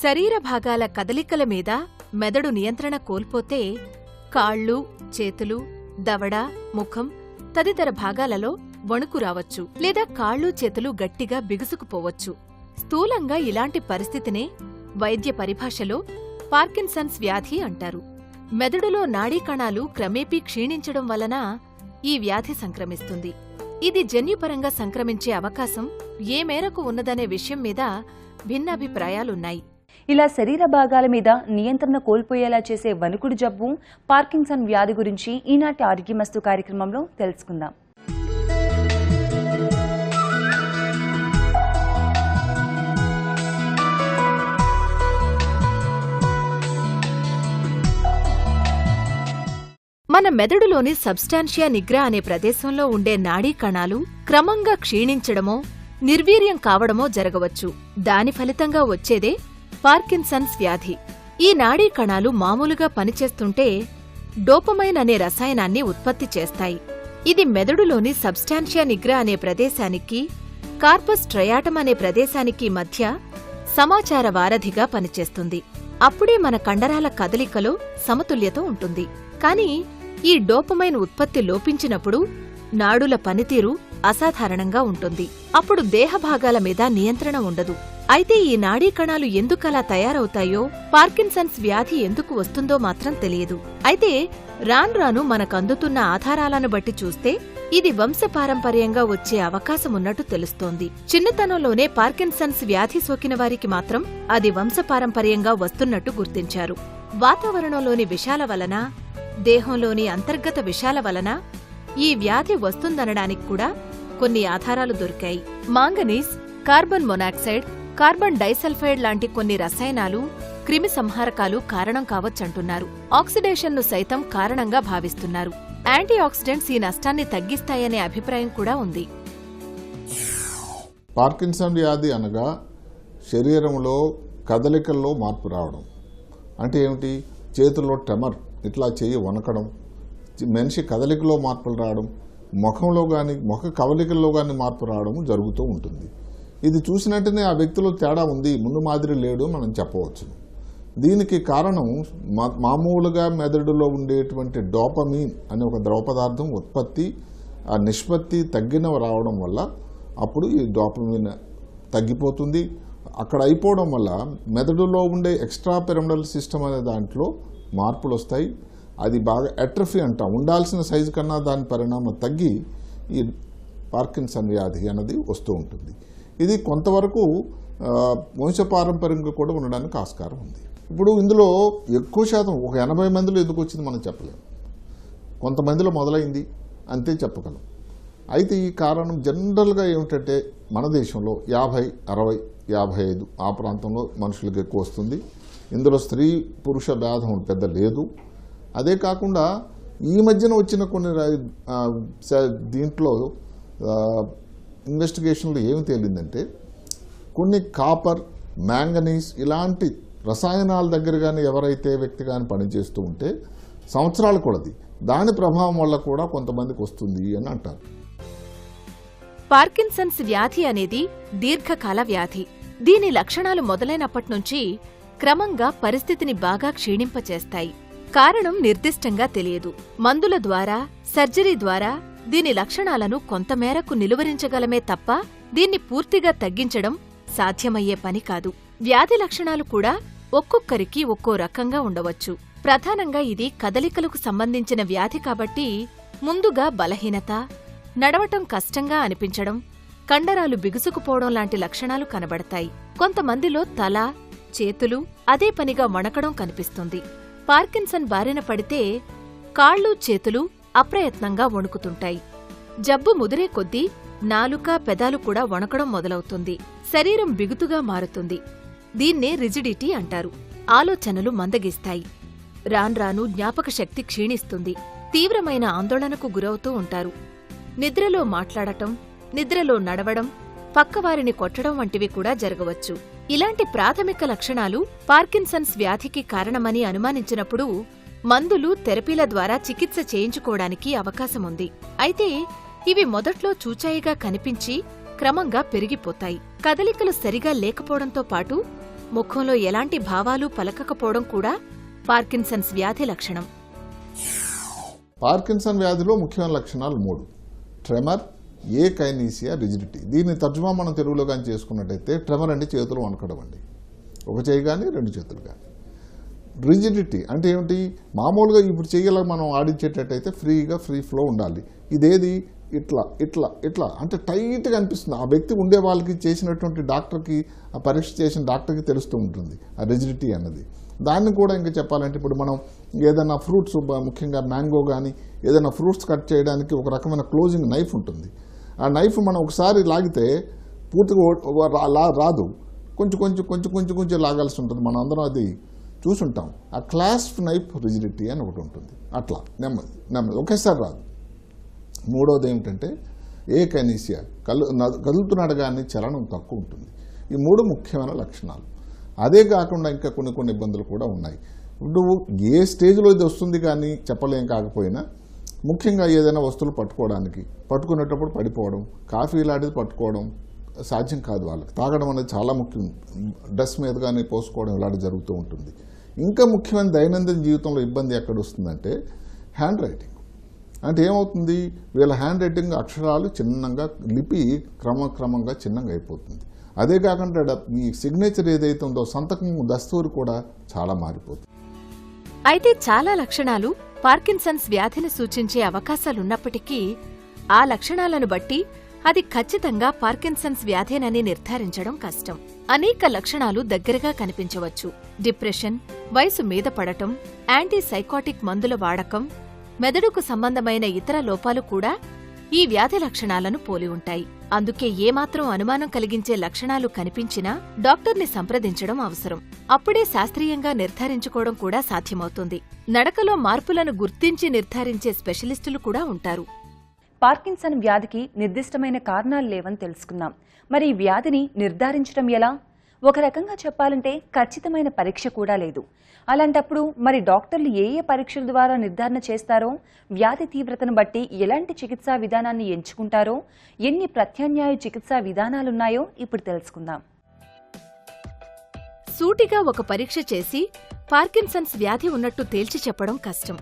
శరీర భాగాల కదలికల మీద మెదడు నియంత్రణ కోల్పోతే కాళ్ళు, చేతులు, దవడ, ముఖం తదితర భాగాలలో వణుకు రావచ్చు లేదా కాళ్ళు, చేతులు గట్టిగా బిగుసుకుపోవచ్చు. స్థూలంగా ఇలాంటి పరిస్థితినే వైద్య పరిభాషలో పార్కిన్సన్స్ వ్యాధి అంటారు. మెదడులో నాడీకణాలు క్రమేపీ క్షీణించడం వలన ఈ వ్యాధి సంక్రమిస్తుంది. ఇది జన్యుపరంగా సంక్రమించే అవకాశం ఏ మేరకు ఉన్నదనే విషయం మీద భిన్నాభిప్రాయాలున్నాయి. ఇలా శరీర భాగాల మీద నియంత్రణ కోల్పోయేలా చేసే వణుకుడు జబ్బు పార్కిన్సన్ వ్యాధి గురించి ఈనాటి ఆరోగ్యమస్తు కార్యక్రమంలో తెలుసుకుందాం. మన మెదడులోని సబ్స్టాన్షియా నిగ్రా అనే ప్రదేశంలో ఉండే నాడీ కణాలు క్రమంగా క్షీణించడమో, నిర్వీర్యం కావడమో జరగవచ్చు. దాని ఫలితంగా వచ్చేదే పార్కిన్సన్స్ వ్యాధి. ఈ నాడీ కణాలు మామూలుగా పనిచేస్తుంటే డోపమైన్ అనే రసాయనాన్ని ఉత్పత్తి చేస్తాయి. ఇది మెదడులోని సబ్స్టాన్షియా నిగ్రా అనే ప్రదేశానికి, కార్పస్ ట్రయాటమ్ అనే ప్రదేశానికి మధ్య సమాచార వారధిగా పనిచేస్తుంది. అప్పుడే మన కండరాల కదలికలో సమతుల్యత ఉంటుంది. కానీ ఈ డోపమైన్ ఉత్పత్తి లోపించినప్పుడు నాడుల పనితీరు అసాధారణంగా ఉంటుంది. అప్పుడు దేహభాగాల మీద నియంత్రణ ఉండదు. అయితే ఈ నాడీ కణాలు ఎందుకలా తయారవుతాయో, పార్కిన్సన్స్ వ్యాధి ఎందుకు వస్తుందో మాత్రం తెలియదు. అయితే రాన్రాను మనకందుతున్న ఆధారాలను బట్టి చూస్తే ఇది వంశపారంపర్యంగా వచ్చే అవకాశమున్నట్టు తెలుస్తోంది. చిన్నతనంలోనే పార్కిన్సన్స్ వ్యాధి సోకిన వారికి మాత్రం అది వంశపారంపర్యంగా వస్తున్నట్టు గుర్తించారు. వాతావరణంలోని విషాల వలన, దేహంలోని అంతర్గత విషాల వలన ఈ వ్యాధి వస్తుందనడానికి కూడా కొన్ని ఆధారాలు దొరికాయి. Manganese, carbon monoxide, carbon disulphide లాంటి కొన్ని రసాయనాలు, క్రిమి సంహారకాలు కారణం కావచ్చంటున్నారు. ఆక్సిడేషన్ను సైతం కారణంగా భావిస్తున్నారు. యాంటీ ఆక్సిడెంట్స్ ఈ నష్టాన్ని తగ్గిస్తాయనే అభిప్రాయం కూడా ఉంది. పార్కిన్సన్ వ్యాధి అనగా శరీరంలో కదలికల్లో మార్పు రావడం. అంటే ఏమిటి? చేతుల్లో ట్రెమర్, ఇట్లా చెయ్యి వణకడం, మనిషి కదలికలో మార్పులు రావడం, ముఖంలో కానీ ముఖ కవలికల్లో కానీ మార్పు రావడం జరుగుతూ ఉంటుంది. ఇది చూసినట్టునే ఆ వ్యక్తిలో తేడా ఉంది, ముందు మాదిరి లేడు మనం చెప్పవచ్చు. దీనికి కారణం మామూలుగా మెదడులో ఉండేటువంటి డోపమీన్ అనే ఒక ద్రవ పదార్థం ఉత్పత్తి, ఆ నిష్పత్తి తగ్గిన రావడం వల్ల అప్పుడు ఈ డోపమీన్ తగ్గిపోతుంది. అక్కడ అయిపోవడం వల్ల మెదడులో ఉండే ఎక్స్ట్రా పిరమిడల్ సిస్టమ్ అనే దాంట్లో మార్పులు వస్తాయి. అది బాగా అట్రఫీ అంటాం, ఉండాల్సిన సైజు కన్నా దాని పరిణామం తగ్గి ఈ పార్కిన్సన్ వ్యాధి అన్నది వస్తూ ఉంటుంది. ఇది కొంతవరకు వంశపారంపర్యంగా కూడా ఉండడానికి ఆస్కారం ఉంది. ఇప్పుడు ఇందులో ఎక్కువ శాతం ఒక 80 మందిలో ఎందుకు వచ్చింది మనం చెప్పలేము. కొంతమందిలో మొదలైంది అంతే చెప్పగలం. అయితే ఈ కారణం జనరల్గా ఏమిటంటే మన దేశంలో 50, 60, 55 ఆ ప్రాంతంలో మనుషులకు ఎక్కువ వస్తుంది. ఇందులో స్త్రీ పురుష భేదం పెద్ద లేదు. అదే కాకుండా ఈ మధ్యన వచ్చిన కొన్ని దీంట్లో ఇన్వెస్టిగేషన్లో ఏమి తేలిందంటే కొన్ని కాపర్, మ్యాంగనీస్ ఇలాంటి రసాయనాల దగ్గర కానీ ఎవరైతే వ్యక్తి కానీ పనిచేస్తూ ఉంటే సంవత్సరాలు కూడాది దాని ప్రభావం వల్ల కూడా కొంతమందికి వస్తుంది అని అంటారు. పార్కిన్సన్స్ వ్యాధి అనేది దీర్ఘకాల వ్యాధి. దీని లక్షణాలు మొదలైనప్పట్నుంచి క్రమంగా పరిస్థితిని బాగా క్షీణింపచేస్తాయి. కారణం నిర్దిష్టంగా తెలియదు. మందుల ద్వారా, సర్జరీ ద్వారా దీని లక్షణాలను కొంతమేరకు నిలువరించగలమే తప్ప దీన్ని పూర్తిగా తగ్గించడం సాధ్యమయ్యే పని కాదు. వ్యాధి లక్షణాలు కూడా ఒక్కొక్కరికి ఒక్కో రకంగా ఉండవచ్చు. ప్రధానంగా ఇది కదలికలకు సంబంధించిన వ్యాధి కాబట్టి ముందుగా బలహీనత, నడవటం కష్టంగా అనిపించడం, కండరాలు బిగుసుకుపోవడం లాంటి లక్షణాలు కనబడతాయి. కొంతమందిలో తల, చేతులు అదే పనిగా వణకడం కనిపిస్తుంది. పార్కిన్సన్ బారిన పడితే కాళ్ళు, చేతులు అప్రయత్నంగా వణుకుతుంటాయి. జబ్బు ముదిరే కొద్దీ నాలుక, పెదాలు కూడా వణకడం మొదలవుతుంది. శరీరం బిగుతుగా మారుతుంది. దీన్నే రిజిడిటీ అంటారు. ఆలోచనలు మందగిస్తాయి. రాన్రాను జ్ఞాపక శక్తి క్షీణిస్తుంది. తీవ్రమైన ఆందోళనకు గురవుతూ ఉంటారు. నిద్రలో మాట్లాడటం, నిద్రలో నడవడం, పక్కవారిని కొట్టడం వంటివి కూడా జరగవచ్చు. ఇలాంటి ప్రాథమిక లక్షణాలు పార్కిన్సన్స్ వ్యాధికి కారణమని అనుమానించినప్పుడు మందులు, థెరపీల ద్వారా చికిత్స చేయించుకోవడానికి అవకాశముంది. అయితే ఇవి మొదట్లో చూచాయిగా కనిపించి క్రమంగా పెరిగిపోతాయి. కదలికలు సరిగా లేకపోవడంతో పాటు ముఖంలో ఎలాంటి భావాలు పలకకపోవడం కూడా పార్కిన్సన్స్ వ్యాధి లక్షణం. పార్కిన్సన్ వ్యాధిలో ముఖ్యమైన లక్షణాలు 3: ట్రెమర్, ఏకైనీసియా, రిజిడిటీ. దీన్ని తర్జుమా మనం తెలుగులో కానీ చేసుకున్నట్టయితే ట్రెమర్ అంటే చేతులు వణకడం అండి, ఒక చేయి కానీ 2 చేతులు కానీ. రిజిడిటీ అంటే ఏమిటి? మామూలుగా ఇప్పుడు చెయ్యాల మనం ఆడించేటట్టయితే ఫ్రీగా ఫ్రీ ఫ్లో ఉండాలి. ఇదేది ఇట్లా ఇట్లా ఇట్లా అంటే టైట్గా అనిపిస్తుంది. ఆ వ్యక్తి ఉండే వాళ్ళకి చేసినటువంటి డాక్టర్కి, ఆ పరీక్ష చేసిన డాక్టర్కి తెలుస్తూ ఉంటుంది ఆ రిజిడిటీ అన్నది. దాన్ని కూడా ఇంకా చెప్పాలంటే ఇప్పుడు మనం ఏదైనా ఫ్రూట్స్, ముఖ్యంగా మ్యాంగో కానీ ఏదైనా ఫ్రూట్స్ కట్ చేయడానికి ఒక రకమైన క్లోజింగ్ నైఫ్ ఉంటుంది. ఆ నైఫ్ మనం ఒకసారి లాగితే పూర్తిగా రాదు, కొంచెం కొంచెం కొంచెం కొంచెం కొంచెం లాగాల్సి ఉంటుంది. మనం అందరం అది చూసుంటాం. ఆ క్లాస్ప్ నైఫ్ రిజిడిటీ అని ఒకటి ఉంటుంది. అట్లా నెమ్మది నెమ్మది ఒకేసారి రాదు. 3వది ఏమిటంటే ఏకైనీసియా, కదులుతున్నాడు కానీ చలనం తక్కువ ఉంటుంది. ఈ 3 ముఖ్యమైన లక్షణాలు. అదే కాకుండా ఇంకా కొన్ని ఇబ్బందులు కూడా ఉన్నాయి. ఇప్పుడు ఏ స్టేజ్లో ఇది వస్తుంది కానీ చెప్పలేం. కాకపోయినా ముఖ్యంగా ఏదైనా వస్తువులు పట్టుకునేటప్పుడు పడిపోవడం, కాఫీ లాంటిది పట్టుకోవడం సాధ్యం కాదు వాళ్ళకి. తాగడం అనేది చాలా ముఖ్యం. డ్రెస్ మీద కానీ పోసుకోవడం ఇలాంటి జరుగుతూ ఉంటుంది. ఇంకా ముఖ్యమైన దైనందిన జీవితంలో ఇబ్బంది ఎక్కడ వస్తుందంటే హ్యాండ్ రైటింగ్. అంటే ఏమవుతుంది, వీళ్ళ హ్యాండ్ రైటింగ్ అక్షరాలు చిన్నంగా, లిపి క్రమక్రమంగా చిన్నంగా అయిపోతుంది. అదే కాకుండా ఈ సిగ్నేచర్ ఏదైతే ఉందో సంతకం, దస్తూరు కూడా చాలా మారిపోతుంది. అయితే చాలా లక్షణాలు పార్కిన్సన్స్ వ్యాధిని సూచించే అవకాశాలున్నప్పటికీ ఆ లక్షణాలను బట్టి అది ఖచ్చితంగా పార్కిన్సన్స్ వ్యాధేనని నిర్ధారించడం కష్టం. అనేక లక్షణాలు దగ్గరగా కనిపించవచ్చు. డిప్రెషన్, వయసు మీద పడటం, యాంటీసైకోటిక్ మందుల వాడకం, మెదడుకు సంబంధమైన ఇతర లోపాలు కూడా ఈ వ్యాధి లక్షణాలను పోలి ఉంటాయి. అందుకే ఏమాత్రం అనుమానం కలిగించే లక్షణాలు కనిపించినా డాక్టర్ని సంప్రదించడం అవసరం. అప్పుడే శాస్త్రీయంగా నిర్ధారించుకోవడం కూడా సాధ్యమవుతుంది. నడకలో మార్పులను గుర్తించి నిర్ధారించే స్పెషలిస్టులు కూడా ఉంటారు. పార్కిన్సన్ వ్యాధికి నిర్దిష్టమైన కారణాలు లేవని తెలుసుకున్నాం. మరి ఈ వ్యాధిని నిర్ధారించడం ఎలా? ఒక రకంగా చెప్పాలంటే ఖచ్చితమైన పరీక్ష కూడా లేదు. అలాంటప్పుడు మరి డాక్టర్లు ఏ పరీక్షల ద్వారా నిర్ధారణ చేస్తారో, వ్యాధి తీవ్రతను బట్టి ఎలాంటి చికిత్సా విధానాన్ని ఎంచుకుంటారో, ఎన్ని ప్రత్యామ్నాయ చికిత్సా విధానాలున్నాయో ఇప్పుడు తెలుసుకుందాం. సూటిగా ఒక పరీక్ష చేసి పార్కిన్సన్స్ వ్యాధి ఉన్నట్టు తేల్చి చెప్పడం కష్టం.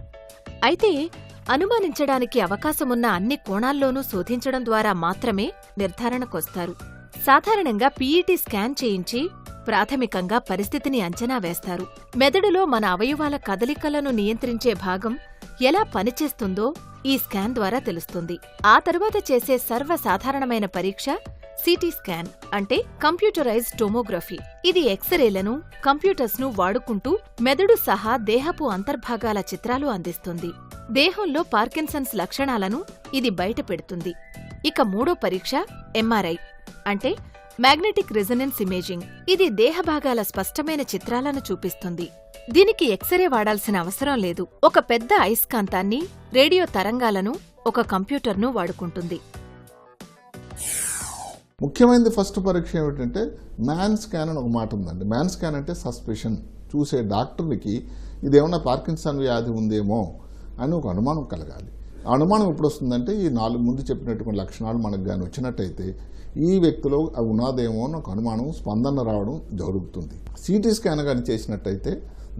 అయితే అనుమానించడానికి అవకాశమున్న అన్ని కోణాల్లోనూ శోధించడం ద్వారా మాత్రమే నిర్ధారణకొస్తారు. సాధారణంగా పీఈటీ స్కాన్ చేయించి ప్రాథమికంగా పరిస్థితిని అంచనా వేస్తారు. మెదడులో మన అవయవాల కదలికలను నియంత్రించే భాగం ఎలా పనిచేస్తుందో ఈ స్కాన్ ద్వారా తెలుస్తుంది. ఆ తరువాత చేసే సర్వసాధారణమైన పరీక్ష సిటీ స్కాన్, అంటే కంప్యూటరైజ్డ్ టోమోగ్రఫీ. ఇది ఎక్స్రేలను, కంప్యూటర్స్ను వాడుకుంటూ మెదడు సహా దేహపు అంతర్భాగాల చిత్రాలు అందిస్తుంది. దేహంలో పార్కిన్సన్స్ లక్షణాలను ఇది బయటపెడుతుంది. ఇక 3వ పరీక్ష ఎంఆర్ఐ, అంటే మ్యాగ్నెటిక్ రెజొనెన్స్ ఇమేజింగ్. ఇది దేహభాగాల స్పష్టమైన చిత్రాలను చూపిస్తుంది. దీనికి ఎక్స్రే వాడాల్సిన అవసరం లేదు. ఒక పెద్ద అయస్కాంతాన్ని, రేడియో తరంగాలను, ఒక కంప్యూటర్ను వాడుకుంటుంది. ముఖ్యమైనది ఫస్ట్ పరీక్ష ఏమిటంటే మ్యాన్ స్కాన్ అని ఒక మాట ఉందండి. మ్యాన్ స్కాన్ అంటే సస్పెషన్. చూసే డాక్టర్కి ఇదేమన్నా పార్కిన్సన్ వ్యాధి ఉందేమో అని ఒక అనుమానం కలగాలి. ఆ అనుమానం ఎప్పుడు వస్తుందంటే ఈ 4 ముందు చెప్పినటువంటి లక్షణాలు మనకు కానీ వచ్చినట్టయితే ఈ వ్యక్తిలో అది ఉన్నదేమో అని ఒక అనుమానం, స్పందన రావడం జరుగుతుంది. సిటీ స్కాన్ కానీ చేసినట్టయితే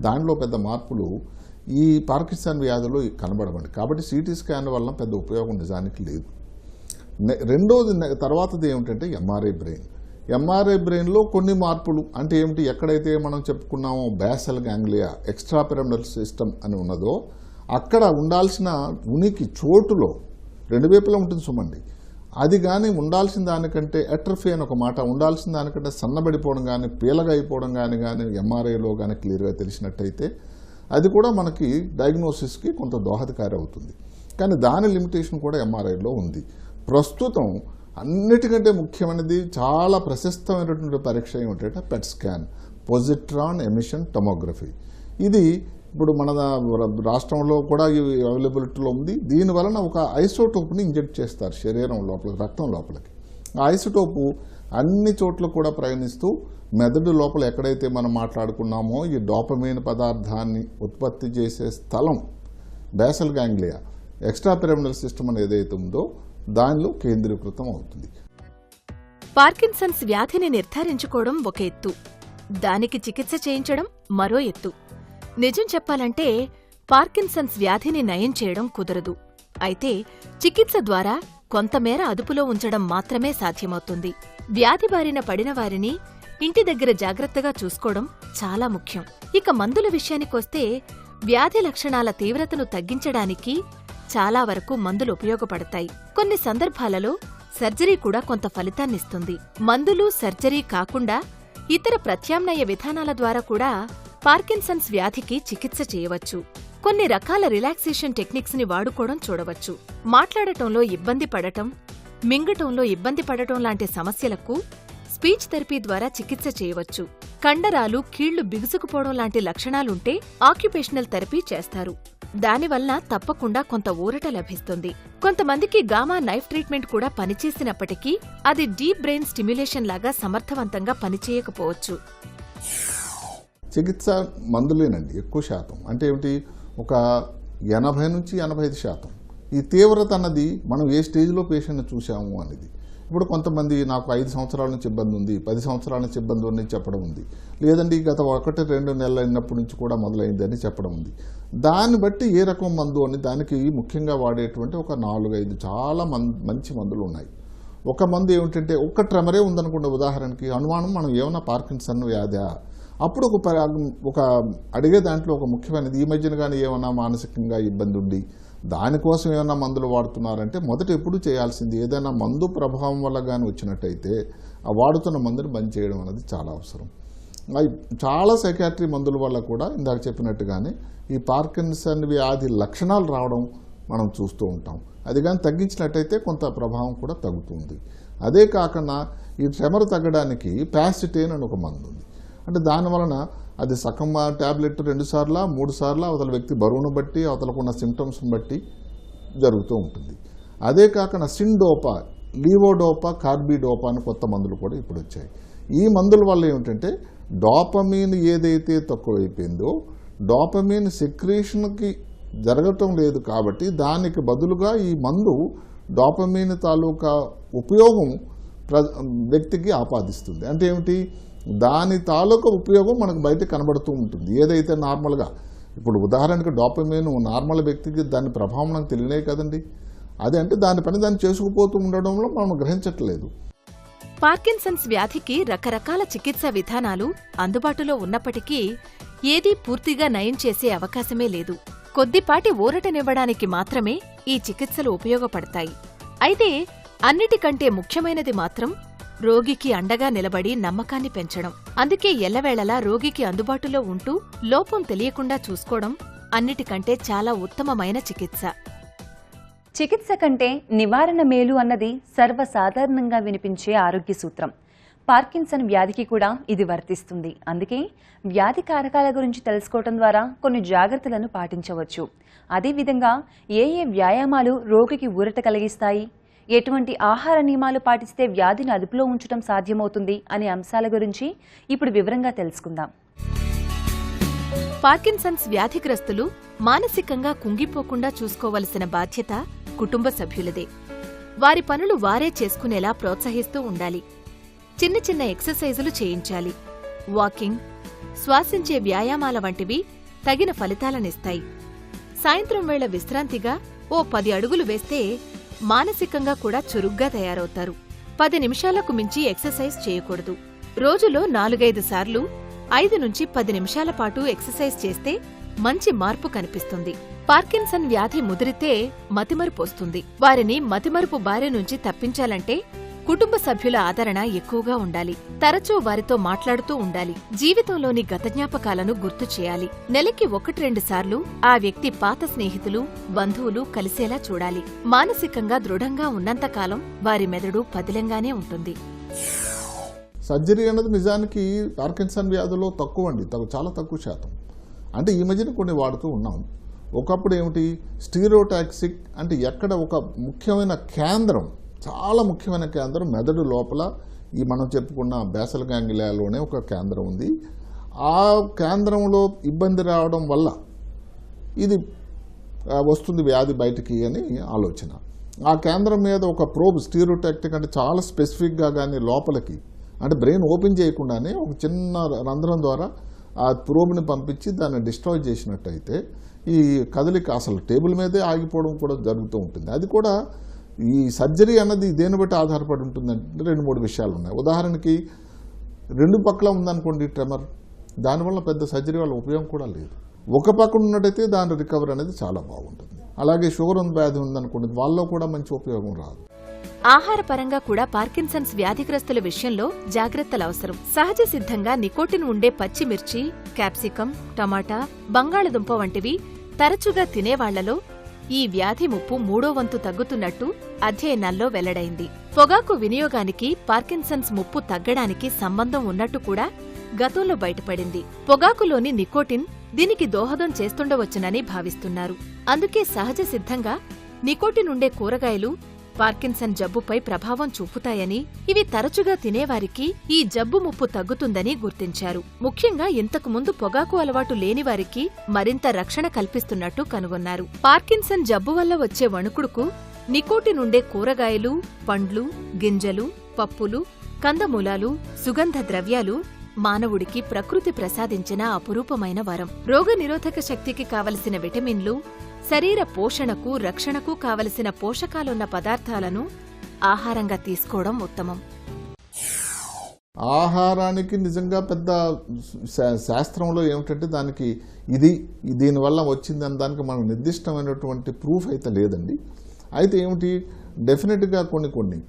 దానిలో పెద్ద మార్పులు ఈ పార్కిన్సన్ వ్యాధిలో కనబడవండి. కాబట్టి సిటీ స్కాన్ వల్ల పెద్ద ఉపయోగం నిజానికి లేదు. రెండోది తర్వాతది ఏమిటంటే ఎంఆర్ఐ బ్రెయిన్. ఎంఆర్ఐ బ్రెయిన్లో కొన్ని మార్పులు అంటే ఏమిటి, ఎక్కడైతే మనం చెప్పుకున్నామో basal ganglia, extra pyramidal system అని ఉన్నదో అక్కడ ఉండాల్సిన ఉనికి చోటులో 2 వైపులా ఉంటుంది సుమండి. అది కానీ ఉండాల్సిన దానికంటే అట్రఫీ అని ఒక మాట, ఉండాల్సిన దానికంటే సన్నబడిపోవడం కానీ, పీలగా అయిపోవడం కానీ ఎంఆర్ఐలో కానీ క్లియర్గా తెలిసినట్టయితే అది కూడా మనకి డయాగ్నోసిస్కి కొంత దోహదకారి అవుతుంది. కానీ దాని లిమిటేషన్ కూడా ఎంఆర్ఐలో ఉంది. ప్రస్తుతం అన్నిటికంటే ముఖ్యమైనది, చాలా ప్రశస్తమైనటువంటి పరీక్ష ఏమిటంటే PET scan, positron emission tomography. ఇది ఇప్పుడు మన రాష్ట్రంలో కూడా అవైలబిలిటీలో ఉంది. దీనివలన ఒక ఐసోటోప్ని ఇంజెక్ట్ చేస్తారు శరీరం లోపలికి, రక్తం లోపలికి. ఆ ఐసోటోపు అన్ని చోట్ల కూడా ప్రయాణిస్తూ మెదడు లోపల ఎక్కడైతే మనం మాట్లాడుకున్నామో ఈ డోపమైన్ పదార్థాన్ని ఉత్పత్తి చేసే స్థలం basal ganglia, extra pyramidal system అని ఏదైతే ఉందో దానిలో కేంద్రీకృతం అవుతుంది. పార్కిన్సన్స్ వ్యాధిని నిర్ధారించుకోవడం ఒక ఎత్తు. దానికి చికిత్స చేయించడం మరో ఎత్తు. నిజం చెప్పాలంటే పార్కిన్సన్స్ వ్యాధిని నయం చేయడం కుదరదు. అయితే చికిత్స ద్వారా కొంతమేర అదుపులో ఉంచడం మాత్రమే సాధ్యమవుతుంది. వ్యాధి బారిన పడిన వారిని ఇంటి దగ్గర జాగ్రత్తగా చూసుకోవడం చాలా ముఖ్యం. ఇక మందుల విషయానికొస్తే వ్యాధి లక్షణాల తీవ్రతను తగ్గించడానికి చాలా వరకు మందులు ఉపయోగపడతాయి. కొన్ని సందర్భాలలో సర్జరీ కూడా కొంత ఫలితాన్నిస్తుంది. మందులు, సర్జరీ కాకుండా ఇతర ప్రత్యామ్నాయ విధానాల ద్వారా కూడా పార్కిన్సన్స్ వ్యాధికి చికిత్స చేయవచ్చు. కొన్ని రకాల రిలాక్సేషన్ టెక్నిక్స్ ని వాడుకోవడం చూడవచ్చు. మాట్లాడటంలో ఇబ్బంది పడటం, మింగటంలో ఇబ్బంది పడటం లాంటి సమస్యలకు స్పీచ్ థెరపీ ద్వారా చికిత్స చేయవచ్చు. కండరాలు, కీళ్లు బిగుసుకుపోవడం లాంటి లక్షణాలుంటే ఆక్యుపేషనల్ థెరపీ చేస్తారు. దానివల్ల తప్పకుండా కొంత ఊరట లభిస్తుంది. కొంతమందికి గామా నైఫ్ ట్రీట్మెంట్ కూడా పనిచేసినప్పటికీ అది డీప్ బ్రెయిన్ స్టిమ్యులేషన్ లాగా సమర్థవంతంగా పనిచేయకపోవచ్చు. చికిత్స మందులేనండి ఎక్కువ శాతం. అంటే ఏమిటి, ఒక 80 నుంచి 85%. ఈ తీవ్రత అన్నది మనం ఏ స్టేజ్లో పేషెంట్ని చూసాము అనేది. ఇప్పుడు కొంతమంది నాకు 5 సంవత్సరాల నుంచి ఇబ్బంది ఉంది, 10 సంవత్సరాల నుంచి ఇబ్బంది ఉంది చెప్పడం ఉంది. లేదండి గత 1-2 నెలలు అయినప్పటి నుంచి కూడా మొదలైందని చెప్పడం ఉంది. దాన్ని బట్టి ఏ రకం మందు అని దానికి ముఖ్యంగా వాడేటువంటి ఒక 4-5 చాలా మంచి మందులు ఉన్నాయి. ఒక మందు ఏమిటంటే ఒక్క ట్రెమరే ఉందనుకోండి, ఉదాహరణకి అనుమానం మనం ఏమన్నా పార్కిన్సన్ వ్యాధా, అప్పుడు ఒక అడిగే దాంట్లో ఒక ముఖ్యమైనది, ఈ మధ్యన కానీ ఏమన్నా మానసికంగా ఇబ్బంది ఉండి దానికోసం ఏమైనా మందులు వాడుతున్నారంటే మొదట ఎప్పుడు చేయాల్సింది ఏదైనా మందు ప్రభావం వల్ల కానీ వచ్చినట్టయితే ఆ వాడుతున్న మందుని బంద్ చేయడం అనేది చాలా అవసరం. చాలా సైకాట్రీ మందుల వల్ల కూడా ఇందాక చెప్పినట్టుగానే ఈ పార్కిన్సన్ వ్యాధి లక్షణాలు రావడం మనం చూస్తూ ఉంటాం. అది కానీ తగ్గించినట్టయితే కొంత ప్రభావం కూడా తగ్గుతుంది. అదే కాకుండా ఈ ట్రెమర్ తగ్గడానికి ప్యాసిటేన్ అని ఒక మందు ఉంది. అంటే దానివలన అది సగం ట్యాబ్లెట్ 2 సార్లు 3 సార్లు అవతల వ్యక్తి బరువును బట్టి అవతలకున్న సిమ్టమ్స్ని బట్టి జరుగుతూ ఉంటుంది. అదే కాకుండా సిండోపా, లీవోడోపా, కార్బిడోపా అని కొత్త మందులు కూడా ఇప్పుడు వచ్చాయి. ఈ మందుల వల్ల ఏమిటంటే డోపమీన్ ఏదైతే తక్కువైపోయిందో డోపమీన్ సెక్రీషన్కి జరగటం లేదు కాబట్టి దానికి బదులుగా ఈ మందు డోపమీన్ తాలూకా ఉపయోగం వ్యక్తికి ఆపాదిస్తుంది. అంటే ఏమిటి, దాని తాలూకా ఉపయోగం మనకు బయట కనబడుతూ ఉంటుంది. ఏదైతే నార్మల్గా ఇప్పుడు ఉదాహరణకు డోపమీన్ నార్మల్ వ్యక్తికి దాని ప్రభావం నాకు తెలియనే కదండి. అదే అంటే దాని పని దాన్ని చేసుకుపోతూ ఉండడంలో మనం గ్రహించట్లేదు. పార్కిన్సన్స్ వ్యాధికి రకరకాల చికిత్సా విధానాలు అందుబాటులో ఉన్నప్పటికీ ఏదీ పూర్తిగా నయం చేసే అవకాశమే లేదు. కొద్దిపాటి ఊరటనివ్వడానికి మాత్రమే ఈ చికిత్సలు ఉపయోగపడతాయి. అయితే అన్నిటికంటే ముఖ్యమైనది మాత్రం రోగికి అండగా నిలబడి నమ్మకాన్ని పెంచడం. అందుకే ఎల్లవేళలా రోగికి అందుబాటులో ఉంటూ లోపం తెలియకుండా చూసుకోవడం అన్నిటికంటే చాలా ఉత్తమమైన చికిత్స. చికిత్స కంటే నివారణ మేలు అన్నది సర్వసాధారణంగా వినిపించే ఆరోగ్య సూత్రం. పార్కిన్సన్ వ్యాధికి కూడా ఇది వర్తిస్తుంది. అందుకే వ్యాధి కారకాల గురించి తెలుసుకోవడం ద్వారా కొన్ని జాగ్రత్తలను పాటించవచ్చు. అదేవిధంగా ఏ వ్యాయామాలు రోగికి ఊరట కలిగిస్తాయి, ఎటువంటి ఆహార నియమాలు పాటిస్తే వ్యాధిని అదుపులో ఉంచడం సాధ్యమవుతుంది అనే అంశాల గురించి ఇప్పుడు వివరంగా తెలుసుకుందాం. పార్కిన్సన్స్ వ్యాధిగ్రస్తులు మానసికంగా కుంగిపోకుండా చూసుకోవలసిన బాధ్యత కుటుంబ సభ్యులదే. వారి పనులు వారే చేసుకునేలా ప్రోత్సహిస్తూ ఉండాలి. చిన్న చిన్న ఎక్సర్సైజులు చేయించాలి. వాకింగ్, శ్వాసించే వ్యాయామాల వంటివి తగిన ఫలితాలనిస్తాయి. సాయంత్రం వేళ విశ్రాంతిగా ఓ 10 అడుగులు వేస్తే మానసికంగా కూడా చురుగ్గా తయారవుతారు. 10 నిమిషాలకు మించి ఎక్సర్సైజ్ చేయకూడదు. రోజులో 4-5 సార్లు 5 నుంచి 10 నిమిషాల పాటు ఎక్సర్సైజ్ చేస్తే మంచి మార్పు కనిపిస్తుంది. పార్కిన్సన్ వ్యాధి ముదిరితే మతిమరుపు వస్తుంది. వారిని మతిమరుపు బారి నుంచి తప్పించాలంటే కుటుంబ సభ్యుల ఆదరణ ఎక్కువగా ఉండాలి. తరచూ వారితో మాట్లాడుతూ ఉండాలి. జీవితంలోని గత జ్ఞాపకాలను గుర్తు చేయాలి. నెలకి 1-2 సార్లు ఆ వ్యక్తి పాత స్నేహితులు, బంధువులు కలిసేలా చూడాలి. మానసికంగా దృఢంగా ఉన్నంతకాలం వారి మెదడు పదిలంగానే ఉంటుంది. సర్జరీ అనేది నిజానికి పార్కిన్సన్ వ్యాధిలో తక్కువ అండి, చాలా తక్కువ శాతం. అంటే ఈ మధ్యన కొన్ని వాడుతూ ఉన్నాం. ఒకప్పుడు ఏమిటి, స్టీరియోటాక్సిక్ అంటే ఎక్కడ ఒక ముఖ్యమైన కేంద్రం, చాలా ముఖ్యమైన కేంద్రం మెదడు లోపల ఈ మనం చెప్పుకున్న బేసల్ గ్యాంగ్లియాలోనే ఒక కేంద్రం ఉంది. ఆ కేంద్రంలో ఇబ్బంది రావడం వల్ల ఇది వస్తుంది వ్యాధి బయటికి అని ఆలోచన. ఆ కేంద్రం మీద ఒక ప్రోబ్, స్టీరియోటాక్టిక్ అంటే చాలా స్పెసిఫిక్గా కానీ లోపలికి అంటే బ్రెయిన్ ఓపెన్ చేయకుండానే ఒక చిన్న రంధ్రం ద్వారా ఆ ప్రోబ్ని పంపించి దాన్ని డిస్ట్రాయ్ చేసినట్టయితే ఈ కదలిక అసలు టేబుల్ మీదే ఆగిపోవడం కూడా జరుగుతూ ఉంటుంది. అది కూడా ఈ సర్జరీ అన్నది దేన్ని బట్టి ఆధారపడి ఉంటుందంటే 2-3 విషయాలు ఉన్నాయి. ఉదాహరణకి 2 పక్కల ఉందనుకోండి ట్రెమర్, దానివల్ల పెద్ద సర్జరీ వల్ల ఉపయోగం కూడా లేదు. ఒక పక్కన ఉన్నట్టయితే దాని రికవర్ అనేది చాలా బాగుంటుంది. అలాగే షుగర్ వ్యాధి ఉందనుకోండి, వాళ్ళలో కూడా మంచి ఉపయోగం రాదు. ఆహారపరంగా కూడా పార్కిన్సన్స్ వ్యాధిగ్రస్తుల విషయంలో జాగ్రత్తలు అవసరం. సహజ సిద్ధంగా నికోటిన్ ఉండే పచ్చిమిర్చి, క్యాప్సికం, టమాటా, బంగాళదుంప వంటివి తరచుగా తినేవాళ్లలో ఈ వ్యాధి ముప్పు 3వ వంతు తగ్గుతున్నట్టు అధ్యయనాల్లో వెల్లడైంది. పొగాకు వినియోగానికి పార్కిన్సన్స్ ముప్పు తగ్గడానికి సంబంధం ఉన్నట్టు కూడా గతంలో బయటపడింది. పొగాకులోని నికోటిన్ దీనికి దోహదం చేస్తుండవచ్చునని భావిస్తున్నారు. అందుకే సహజ సిద్ధంగా నికోటిన్ ఉండే కూరగాయలు పార్కిన్సన్ జబ్బుపై ప్రభావం చూపుతాయని, ఇవి తరచుగా తినేవారికి ఈ జబ్బు ముప్పు తగ్గుతుందని గుర్తించారు. ముఖ్యంగా ఇంతకుముందు పొగాకు అలవాటు లేనివారికి మరింత రక్షణ కల్పిస్తున్నట్టు కనుగొన్నారు. పార్కిన్సన్ జబ్బు వల్ల వచ్చే వణుకుడుకు నికోటిన్ ఉండే కూరగాయలు, పండ్లు, గింజలు, పప్పులు, కందమూలాలు, సుగంధ ద్రవ్యాలు మానవుడికి ప్రకృతి ప్రసాదించిన అపురూపమైన వరం. రోగనిరోధక శక్తికి కావలసిన విటమిన్లు, శరీర పోషణకు, రక్షణకు కావలసిన పోషకాలున్న పదార్థాలను ఆహారంగా తీసుకోవడం ఉత్తమం. ఆహారానికి నిజంగా పెద్ద శాస్త్రంలో ఏమిటంటే దానికి దీనివల్ల వచ్చిందని దానికి మనకు నిర్దిష్టమైనటువంటి ప్రూఫ్ అయితే లేదండి. అయితే ఏమిటి, డెఫినెట్గా కొన్ని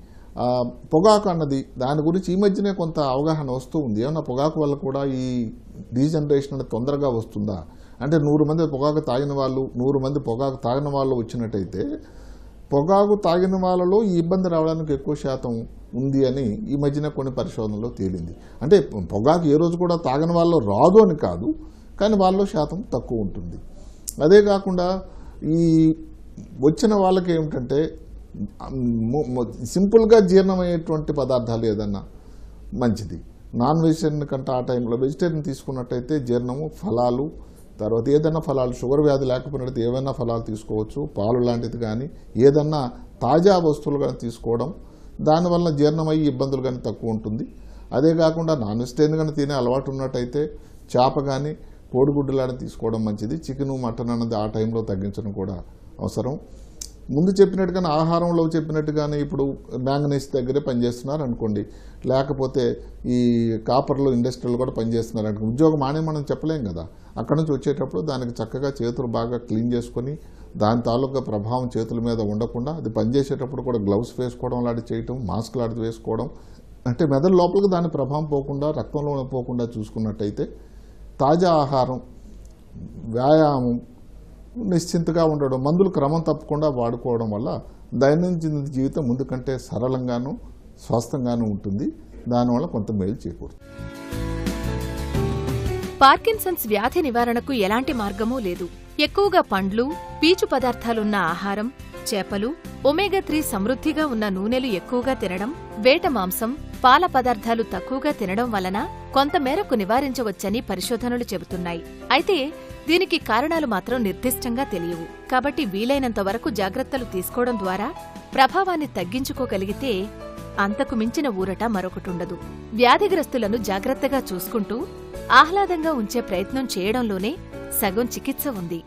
పొగాకు అన్నది దాని గురించి ఈ మధ్యనే కొంత అవగాహన వస్తూ ఉంది. ఏమన్నా పొగాకు వల్ల కూడా ఈ డీజనరేషన్ అనేది తొందరగా వస్తుందా అంటే 100 మంది పొగాకు తాగిన వాళ్ళు 100 మంది పొగాకు తాగిన వాళ్ళు వచ్చినట్టయితే పొగాకు తాగిన వాళ్ళలో ఈ ఇబ్బంది రావడానికి ఎక్కువ శాతం ఉంది అని ఈ మధ్యన కొన్ని పరిశోధనలో తేలింది. అంటే పొగాకు ఏ రోజు కూడా తాగిన వాళ్ళు రాదు అని కాదు, కానీ వాళ్ళలో శాతం తక్కువ ఉంటుంది. అదే కాకుండా ఈ వచ్చిన వాళ్ళకి ఏమిటంటే సింపుల్గా జీర్ణమయ్యేటువంటి పదార్థాలు ఏదన్నా మంచిది. నాన్ వెజిటేరియన్ కంటే ఆ టైంలో వెజిటేరియన్ తీసుకున్నట్టయితే జీర్ణము, ఫలాలు, తర్వాత ఏదైనా ఫలాలు, షుగర్ వ్యాధి లేకపోయినట్టు ఏవైనా ఫలాలు తీసుకోవచ్చు, పాలు లాంటిది కానీ ఏదన్నా తాజా వస్తువులు కానీ తీసుకోవడం, దానివల్ల జీర్ణమయ్యి ఇబ్బందులు కానీ తక్కువ ఉంటుంది. అదే కాకుండా నాన్ వెజిటేరియన్ కానీ తినే అలవాటు ఉన్నట్టయితే చేప కానీ కోడిగుడ్డు లాంటివి తీసుకోవడం మంచిది. చికెను, మటన్ అన్నది ఆ టైంలో తగ్గించడం కూడా అవసరం. ముందు చెప్పినట్టుగానే ఆహారంలో చెప్పినట్టుగానే ఇప్పుడు మ్యాంగనీస్ దగ్గరే పనిచేస్తున్నారు అనుకోండి, లేకపోతే ఈ కాపర్లో ఇండస్ట్రీలు కూడా పనిచేస్తున్నారు అనుకోండి, ఉద్యోగం మానే మనం చెప్పలేం కదా. అక్కడ నుంచి వచ్చేటప్పుడు దానికి చక్కగా చేతులు బాగా క్లీన్ చేసుకొని దాని తాలూకా ప్రభావం చేతుల మీద ఉండకుండా అది పనిచేసేటప్పుడు కూడా గ్లౌస్ వేసుకోవడం లాంటివి చేయటం, మాస్క్ లాంటివి వేసుకోవడం, అంటే మెదడు లోపలికి దాని ప్రభావం పోకుండా రక్తంలో పోకుండా చూసుకున్నట్టయితే తాజా ఆహారం, వ్యాయామం, నిశ్చింతగా ఉండడం, మందులు క్రమం తప్పకుండా వాడుకోవడం వల్ల దైనందిన జీవితం ముందు కంటే సరళంగాను స్వస్థంగాను ఉంటుంది. దానివల్ల కొంత మేలు చేకూరుతుంది. పార్కిన్సన్స్ వ్యాధి నివారణకు ఎలాంటి మార్గమూ లేదు. ఎక్కువగా పండ్లు, పీచు పదార్థాలున్న ఆహారం, చేపలు, ఒమేగా-3 సమృద్ధిగా ఉన్న నూనెలు ఎక్కువగా తినడం, వేట మాంసం, పాల పదార్థాలు తక్కువగా తినడం వలన కొంతమేరకు నివారించవచ్చని పరిశోధనలు చెబుతున్నాయి. అయితే దీనికి కారణాలు మాత్రం నిర్దిష్టంగా తెలియవు. కాబట్టి వీలైనంత వరకు జాగ్రత్తలు తీసుకోవడం ద్వారా ప్రభావాన్ని తగ్గించుకోగలిగితే అంతకు మించిన ఊరట మరొకటుండదు. వ్యాధిగ్రస్తులను జాగ్రత్తగా చూసుకుంటూ ఆహ్లాదంగా ఉంచే ప్రయత్నం చేయడంలోనే సగం చికిత్స ఉంది.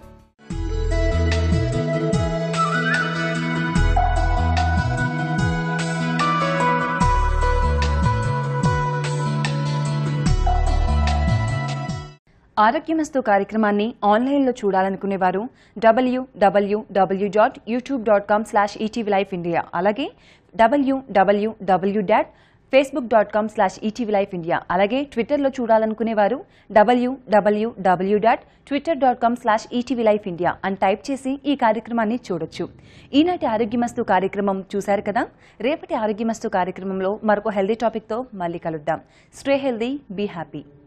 ఆరోగ్యమస్తు కార్యక్రమాన్ని ఆన్లైన్లో చూడాలనుకునేవారు www.youtube.com/etvlifeindia అలాగే www.facebook.com/etvlifeindia అలాగే ట్విట్టర్లో చూడాలనుకునేవారు www.twitter.com/etvlifeindia అని టైప్ చేసి ఈ కార్యక్రమాన్ని చూడొచ్చు. ఈనాటి ఆరోగ్యమస్తు కార్యక్రమం చూశారు కదా. రేపటి ఆరోగ్యమస్తు కార్యక్రమంలో మరొక హెల్దీ టాపిక్తో మళ్ళీ కలుద్దాం. Stay healthy, be happy.